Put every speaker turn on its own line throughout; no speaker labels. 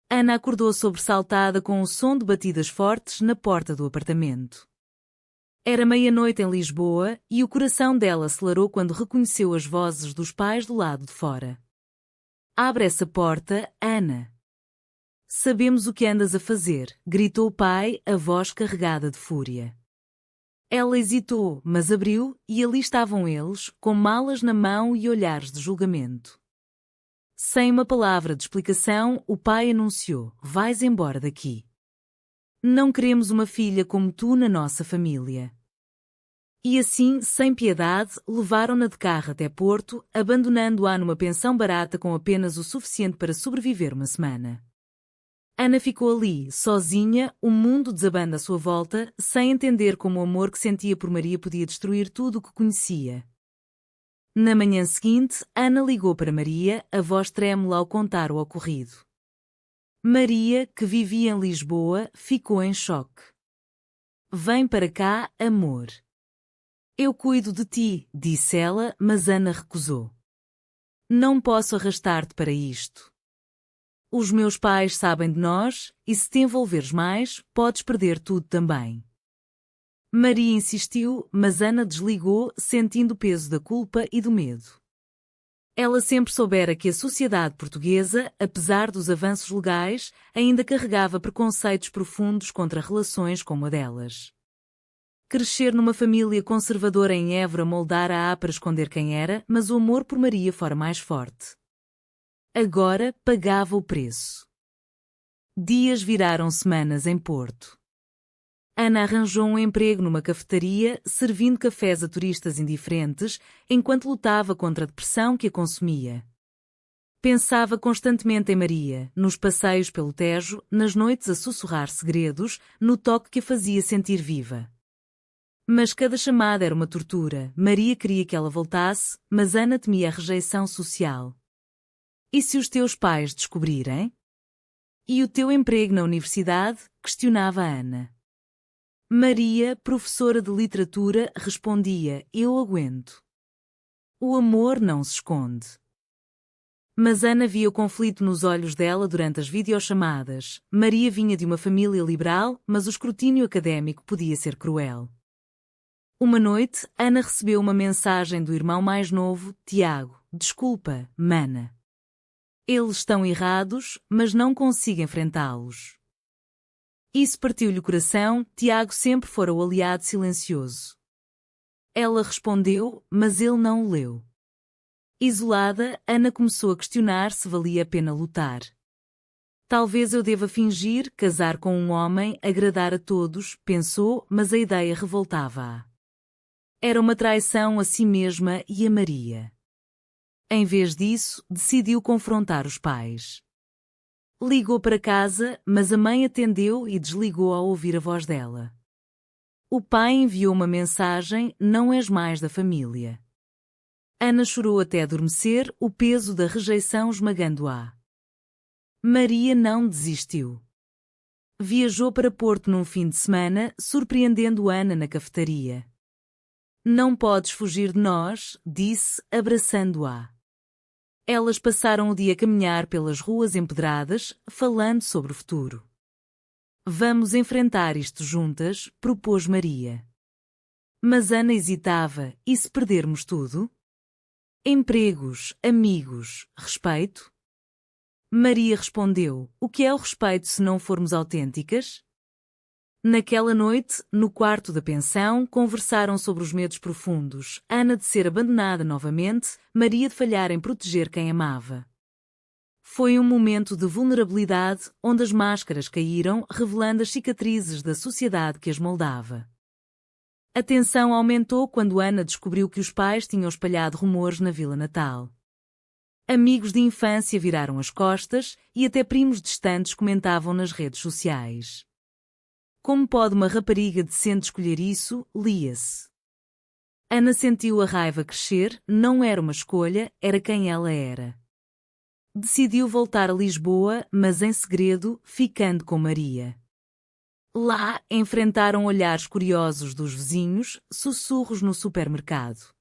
Ana acordou sobressaltada com o som de batidas fortes na porta do apartamento. Era meia-noite em Lisboa e o coração dela acelerou quando reconheceu as vozes dos pais do lado de fora. "Abre essa porta, Ana." "Sabemos o que andas a fazer", gritou o pai, a voz carregada de fúria. Ela hesitou, mas abriu, e ali estavam eles, com malas na mão e olhares de julgamento. Sem uma palavra de explicação, o pai anunciou: "Vais embora daqui. Não queremos uma filha como tu na nossa família." E assim, sem piedade, levaram-na de carro até Porto, abandonando-a numa pensão barata com apenas o suficiente para sobreviver uma semana. Ana ficou ali, sozinha, o mundo desabando à sua volta, sem entender como o amor que sentia por Maria podia destruir tudo o que conhecia. Na manhã seguinte, Ana ligou para Maria, a voz trêmula ao contar o ocorrido. Maria, que vivia em Lisboa, ficou em choque. "Vem para cá, amor. Eu cuido de ti", disse ela, mas Ana recusou. "Não posso arrastar-te para isto. Os meus pais sabem de nós, e se te envolveres mais, podes perder tudo também." Maria insistiu, mas Ana desligou, sentindo o peso da culpa e do medo. Ela sempre soubera que a sociedade portuguesa, apesar dos avanços legais, ainda carregava preconceitos profundos contra relações como a delas. Crescer numa família conservadora em Évora moldara-a para esconder quem era, mas o amor por Maria fora mais forte. Agora pagava o preço. Dias viraram semanas em Porto. Ana arranjou um emprego numa cafetaria, servindo cafés a turistas indiferentes, enquanto lutava contra a depressão que a consumia. Pensava constantemente em Maria, nos passeios pelo Tejo, nas noites a sussurrar segredos, no toque que a fazia sentir viva. Mas cada chamada era uma tortura. Maria queria que ela voltasse, mas Ana temia a rejeição social. "E se os teus pais descobrirem? E o teu emprego na universidade?" questionava Ana. Maria, professora de literatura, respondia: "Eu aguento. O amor não se esconde." Mas Ana via o conflito nos olhos dela durante as videochamadas. Maria vinha de uma família liberal, mas o escrutínio académico podia ser cruel. Uma noite, Ana recebeu uma mensagem do irmão mais novo, Tiago: "Desculpa, mana. Eles estão errados, mas não consigo enfrentá-los." Isso partiu-lhe o coração. Tiago sempre fora o aliado silencioso. Ela respondeu, mas ele não o leu. Isolada, Ana começou a questionar se valia a pena lutar. "Talvez eu deva fingir, casar com um homem, agradar a todos", pensou, mas a ideia revoltava-a. Era uma traição a si mesma e a Maria. Em vez disso, decidiu confrontar os pais. Ligou para casa, mas a mãe atendeu e desligou ao ouvir a voz dela. O pai enviou uma mensagem: "Não és mais da família." Ana chorou até adormecer, o peso da rejeição esmagando-a. Maria não desistiu. Viajou para Porto num fim de semana, surpreendendo Ana na cafetaria. "Não podes fugir de nós", disse, abraçando-a. Elas passaram o dia a caminhar pelas ruas empedradas, falando sobre o futuro. "Vamos enfrentar isto juntas", propôs Maria. Mas Ana hesitava: "E se perdermos tudo? Empregos, amigos, respeito?" Maria respondeu: "O que é o respeito se não formos autênticas?" Naquela noite, no quarto da pensão, conversaram sobre os medos profundos: Ana de ser abandonada novamente, Maria de falhar em proteger quem amava. Foi um momento de vulnerabilidade, onde as máscaras caíram, revelando as cicatrizes da sociedade que as moldava. A tensão aumentou quando Ana descobriu que os pais tinham espalhado rumores na vila natal. Amigos de infância viraram as costas, e até primos distantes comentavam nas redes sociais. "Como pode uma rapariga decente escolher isso?", lia-se. Ana sentiu a raiva crescer. Não era uma escolha, era quem ela era. Decidiu voltar a Lisboa, mas em segredo, ficando com Maria. Lá, enfrentaram olhares curiosos dos vizinhos, sussurros no supermercado.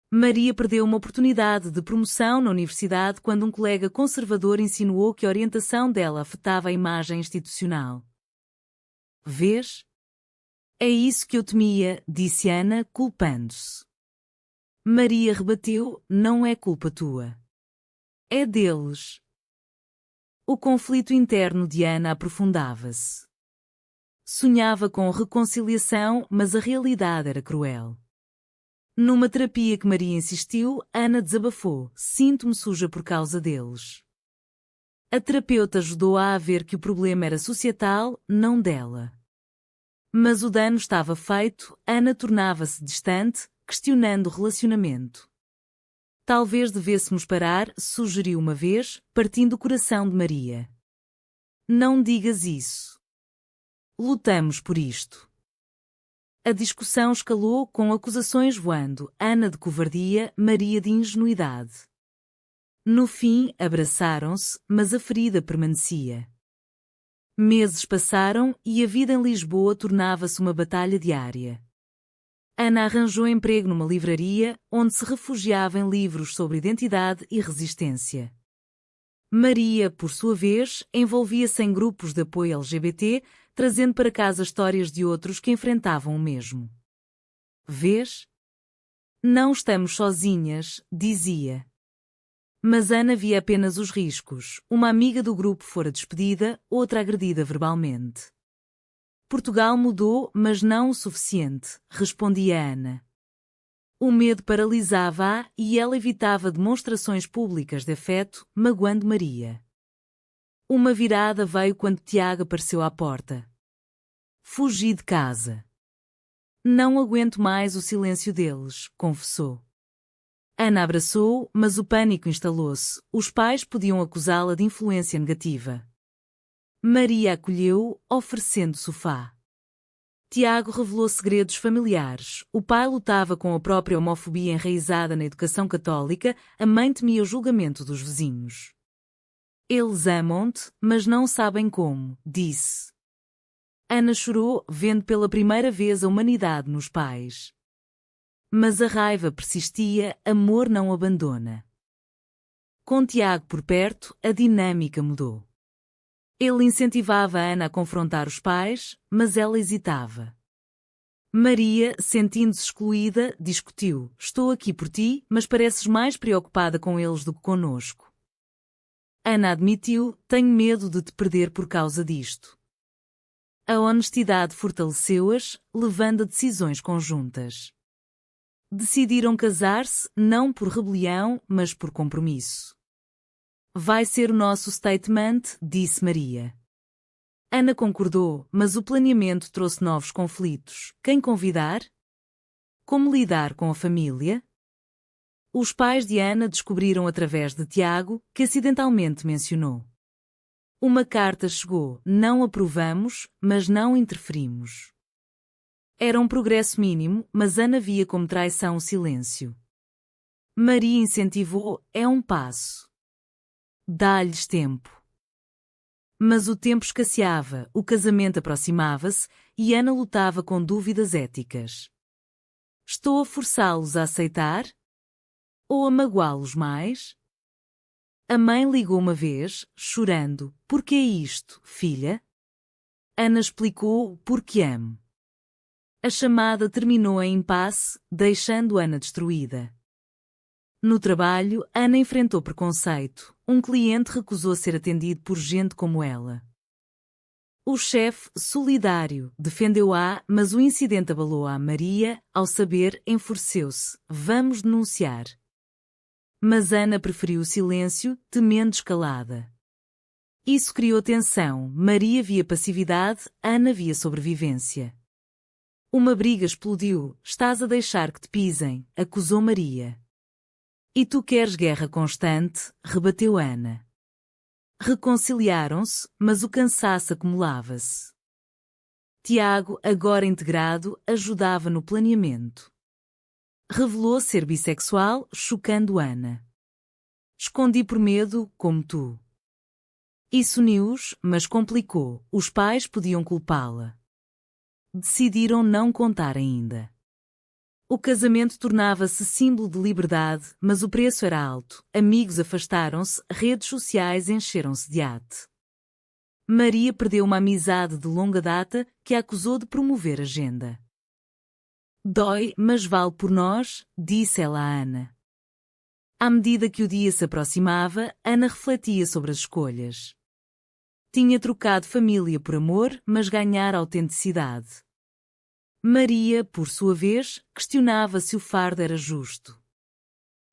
Maria perdeu uma oportunidade de promoção na universidade quando um colega conservador insinuou que a orientação dela afetava a imagem institucional. Vês? É isso que eu temia, disse Ana, culpando-se. Maria rebateu, não é culpa tua. É deles. O conflito interno de Ana aprofundava-se. Sonhava com reconciliação, mas a realidade era cruel. Numa terapia que Maria insistiu, Ana desabafou, sinto-me suja por causa deles. A terapeuta ajudou-a a ver que o problema era societal, não dela. Mas o dano estava feito, Ana tornava-se distante, questionando o relacionamento. Talvez devêssemos parar, sugeriu uma vez, partindo o coração de Maria. Não digas isso. Lutamos por isto. A discussão escalou com acusações voando, Ana de covardia, Maria de ingenuidade. No fim, abraçaram-se, mas a ferida permanecia. Meses passaram e a vida em Lisboa tornava-se uma batalha diária. Ana arranjou emprego numa livraria, onde se refugiava em livros sobre identidade e resistência. Maria, por sua vez, envolvia-se em grupos de apoio LGBT, trazendo para casa histórias de outros que enfrentavam o mesmo. Vês? Não estamos sozinhas, dizia. Mas Ana via apenas os riscos. Uma amiga do grupo fora despedida, outra agredida verbalmente. Portugal mudou, mas não o suficiente, respondia Ana. O medo paralisava-a e ela evitava demonstrações públicas de afeto, magoando Maria. Uma virada veio quando Tiago apareceu à porta. Fugi de casa. Não aguento mais o silêncio deles, confessou. Ana abraçou-o, mas o pânico instalou-se. Os pais podiam acusá-la de influência negativa. Maria acolheu-o, oferecendo sofá. Tiago revelou segredos familiares. O pai lutava com a própria homofobia enraizada na educação católica, a mãe temia o julgamento dos vizinhos. Eles amam-te, mas não sabem como, disse. Ana chorou, vendo pela primeira vez a humanidade nos pais. Mas a raiva persistia, amor não abandona. Com Tiago por perto, a dinâmica mudou. Ele incentivava a Ana a confrontar os pais, mas ela hesitava. Maria, sentindo-se excluída, discutiu: estou aqui por ti, mas pareces mais preocupada com eles do que conosco. Ana admitiu: tenho medo de te perder por causa disto. A honestidade fortaleceu-as, levando a decisões conjuntas. Decidiram casar-se, não por rebelião, mas por compromisso. Vai ser o nosso statement, disse Maria. Ana concordou, mas o planeamento trouxe novos conflitos. Quem convidar? Como lidar com a família? Os pais de Ana descobriram através de Tiago, que acidentalmente mencionou. Uma carta chegou: não aprovamos, mas não interferimos. Era um progresso mínimo, mas Ana via como traição o silêncio. Maria incentivou: é um passo. Dá-lhes tempo. Mas o tempo escasseava, o casamento aproximava-se e Ana lutava com dúvidas éticas. Estou a forçá-los a aceitar? Ou a magoá-los mais? A mãe ligou uma vez, chorando: por que isto, filha? Ana explicou: porque amo. A chamada terminou em impasse, deixando Ana destruída. No trabalho, Ana enfrentou preconceito. Um cliente recusou ser atendido por gente como ela. O chefe, solidário, defendeu-a, mas o incidente abalou a Maria. Ao saber, enfureceu-se: vamos denunciar. Mas Ana preferiu o silêncio, temendo escalada. Isso criou tensão. Maria via passividade, Ana via sobrevivência. Uma briga explodiu. Estás a deixar que te pisem, acusou Maria. E tu queres guerra constante, rebateu Ana. Reconciliaram-se, mas o cansaço acumulava-se. Tiago, agora integrado, ajudava no planeamento. Revelou ser bissexual, chocando Ana. Escondi por medo, como tu. Isso uniu-os, mas complicou. Os pais podiam culpá-la. Decidiram não contar ainda. O casamento tornava-se símbolo de liberdade, mas o preço era alto. Amigos afastaram-se, redes sociais encheram-se de hate. Maria perdeu uma amizade de longa data que a acusou de promover agenda. Dói, mas vale por nós, disse ela a Ana. À medida que o dia se aproximava, Ana refletia sobre as escolhas. Tinha trocado família por amor, mas ganhara autenticidade. Maria, por sua vez, questionava se o fardo era justo.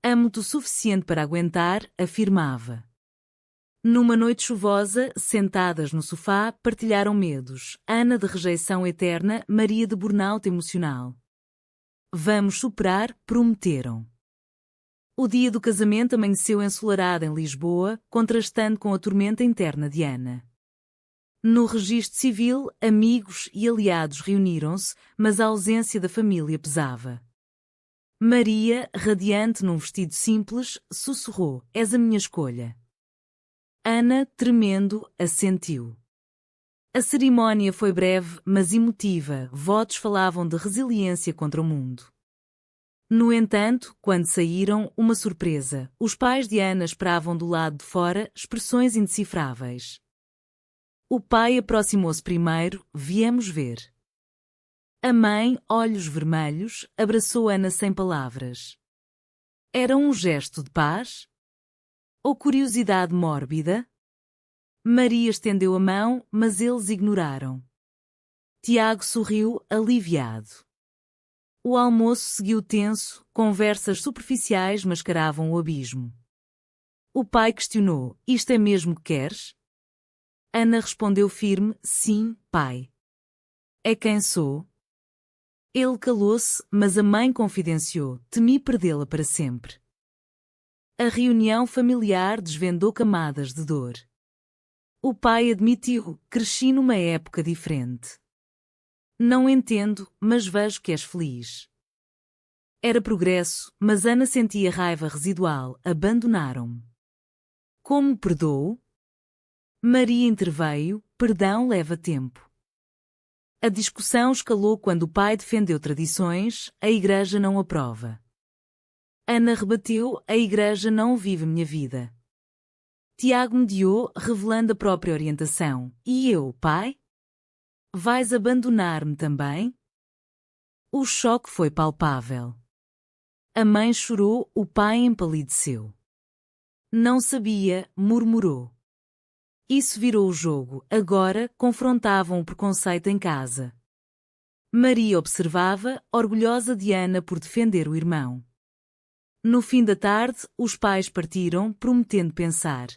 Amo-te o suficiente para aguentar, afirmava. Numa noite chuvosa, sentadas no sofá, partilharam medos. Ana de rejeição eterna, Maria de burnout emocional. Vamos superar, prometeram. O dia do casamento amanheceu ensolarado em Lisboa, contrastando com a tormenta interna de Ana. No registro civil, amigos e aliados reuniram-se, mas a ausência da família pesava. Maria, radiante num vestido simples, sussurrou: És a minha escolha. Ana, tremendo, assentiu. A cerimónia foi breve, mas emotiva. Votos falavam de resiliência contra o mundo. No entanto, quando saíram, uma surpresa. Os pais de Ana esperavam do lado de fora, expressões indecifráveis. O pai aproximou-se primeiro, viemos ver. A mãe, olhos vermelhos, abraçou Ana sem palavras. Era um gesto de paz? Ou curiosidade mórbida? Maria estendeu a mão, mas eles ignoraram. Tiago sorriu, aliviado. O almoço seguiu tenso, conversas superficiais mascaravam o abismo. O pai questionou: Isto é mesmo que queres? Ana respondeu firme: Sim, pai. É quem sou? Ele calou-se, mas a mãe confidenciou: Temi perdê-la para sempre. A reunião familiar desvendou camadas de dor. O pai admitiu: Cresci numa época diferente. Não entendo, mas vejo que és feliz. Era progresso, mas Ana sentia raiva residual. Abandonaram-me. Como perdoo? Maria interveio: Perdão leva tempo. A discussão escalou quando o pai defendeu tradições: A Igreja não aprova. Ana rebateu: A Igreja não vive minha vida. Tiago mediou, revelando a própria orientação: E eu, pai? Vais abandonar-me também? O choque foi palpável. A mãe chorou, o pai empalideceu. Não sabia, murmurou. Isso virou o jogo, agora confrontavam o preconceito em casa. Maria observava, orgulhosa de Ana por defender o irmão. No fim da tarde, os pais partiram, prometendo pensar.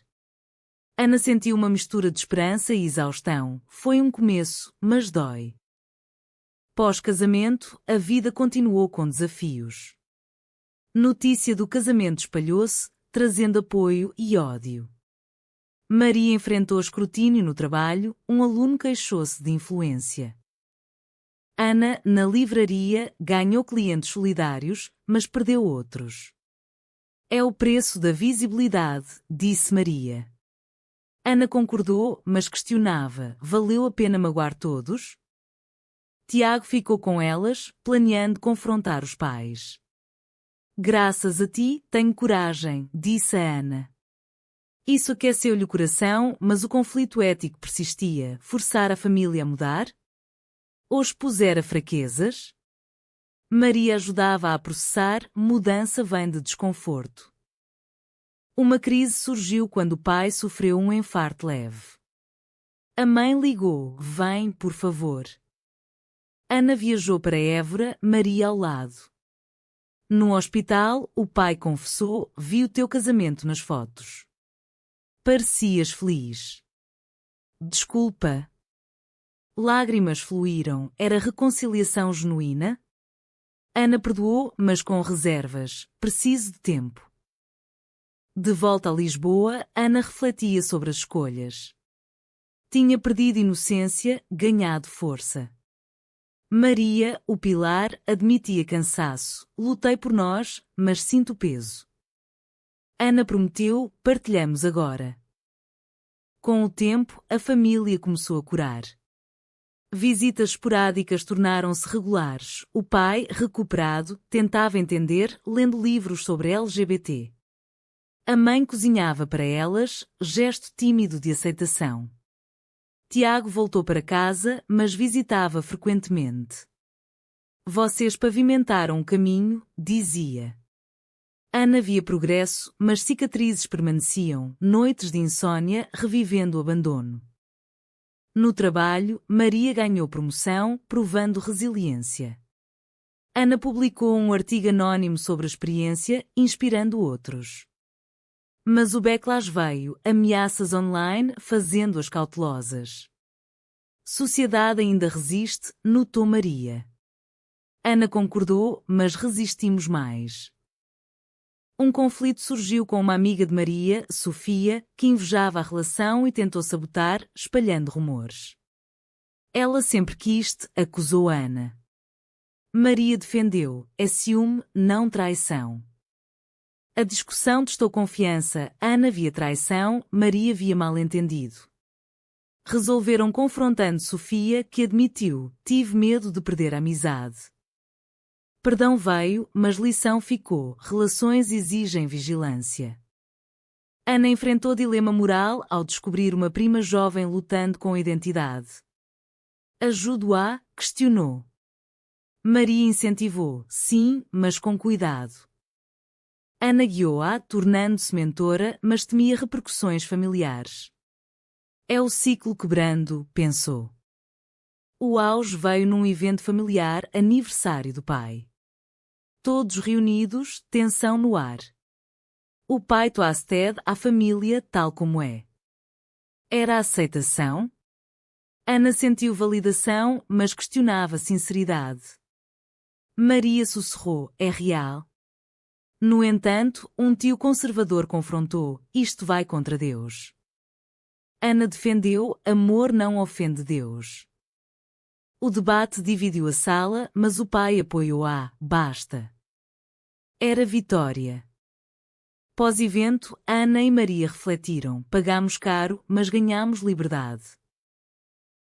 Ana sentiu uma mistura de esperança e exaustão. Foi um começo, mas dói. Pós-casamento, a vida continuou com desafios. Notícia do casamento espalhou-se, trazendo apoio e ódio. Maria enfrentou escrutínio no trabalho, um aluno queixou-se de influência. Ana, na livraria, ganhou clientes solidários, mas perdeu outros. É o preço da visibilidade, disse Maria. Ana concordou, mas questionava: valeu a pena magoar todos? Tiago ficou com elas, planeando confrontar os pais. Graças a ti, tenho coragem, disse a Ana. Isso aqueceu-lhe o coração, mas o conflito ético persistia. Forçar a família a mudar? Ou expusera fraquezas? Maria ajudava a processar: mudança vem de desconforto. Uma crise surgiu quando o pai sofreu um infarto leve. A mãe ligou: vem, por favor. Ana viajou para Évora, Maria ao lado. No hospital, o pai confessou: vi o teu casamento nas fotos. Parecias feliz. Desculpa. Lágrimas fluíram. Era reconciliação genuína? Ana perdoou, mas com reservas. Preciso de tempo. De volta a Lisboa, Ana refletia sobre as escolhas. Tinha perdido inocência, ganhado força. Maria, o pilar, admitia cansaço. Lutei por nós, mas sinto o peso. Ana prometeu: partilhamos agora. Com o tempo, a família começou a curar. Visitas esporádicas tornaram-se regulares. O pai, recuperado, tentava entender, lendo livros sobre LGBT. A mãe cozinhava para elas, gesto tímido de aceitação. Tiago voltou para casa, mas visitava frequentemente. Vocês pavimentaram o caminho, dizia. Ana via progresso, mas cicatrizes permaneciam, noites de insônia, revivendo o abandono. No trabalho, Maria ganhou promoção, provando resiliência. Ana publicou um artigo anónimo sobre a experiência, inspirando outros. Mas o backlash veio, ameaças online, fazendo-as cautelosas. Sociedade ainda resiste, notou Maria. Ana concordou, mas resistimos mais. Um conflito surgiu com uma amiga de Maria, Sofia, que invejava a relação e tentou sabotar, espalhando rumores. Ela sempre quis, acusou Ana. Maria defendeu, é ciúme, não traição. A discussão testou confiança, Ana via traição, Maria via mal-entendido. Resolveram confrontando Sofia, que admitiu, tive medo de perder a amizade. Perdão veio, mas lição ficou, relações exigem vigilância. Ana enfrentou dilema moral ao descobrir uma prima jovem lutando com a identidade. Ajudo-a, questionou. Maria incentivou, sim, mas com cuidado. Ana guiou-a, tornando-se mentora, mas temia repercussões familiares. É o ciclo quebrando, pensou. O auge veio num evento familiar, aniversário do pai. Todos reunidos, tensão no ar. O pai toasted à família tal como é. Era a aceitação? Ana sentiu validação, mas questionava sinceridade. Maria sussurrou, é real? No entanto, um tio conservador confrontou, isto vai contra Deus. Ana defendeu, amor não ofende Deus. O debate dividiu a sala, mas o pai apoiou-a, basta. Era vitória. Pós-evento, Ana e Maria refletiram, pagamos caro, mas ganhamos liberdade.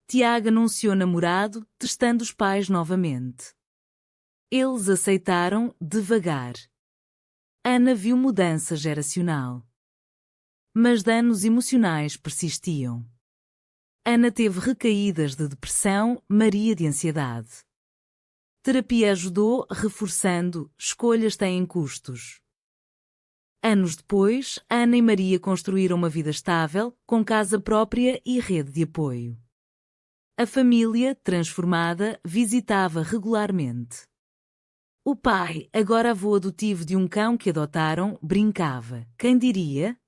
Tiago anunciou namorado, testando os pais novamente. Eles aceitaram, devagar. Ana viu mudança geracional. Mas danos emocionais persistiam. Ana teve recaídas de depressão, Maria de ansiedade. Terapia ajudou, reforçando, escolhas têm custos. Anos depois, Ana e Maria construíram uma vida estável, com casa própria e rede de apoio. A família, transformada, visitava regularmente. O pai, agora avô adotivo de um cão que adotaram, brincava. Quem diria?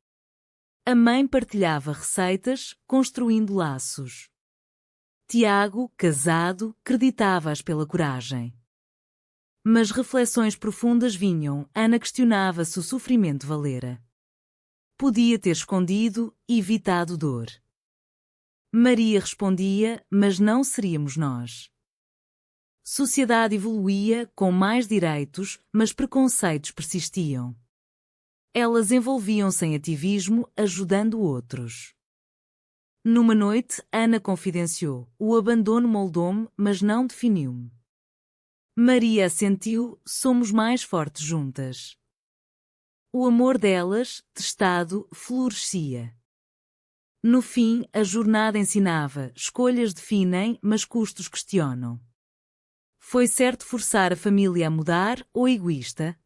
A mãe partilhava receitas, construindo laços. Tiago, casado, creditava-as pela coragem. Mas reflexões profundas vinham, Ana questionava se o sofrimento valera. Podia ter escondido, evitado dor. Maria respondia, mas não seríamos nós. Sociedade evoluía, com mais direitos, mas preconceitos persistiam. Elas envolviam-se em ativismo, ajudando outros. Numa noite, Ana confidenciou, o abandono moldou-me, mas não definiu-me. Maria assentiu, somos mais fortes juntas. O amor delas, testado, florescia. No fim, a jornada ensinava, escolhas definem, mas custos questionam. Foi certo forçar a família a mudar ou egoísta?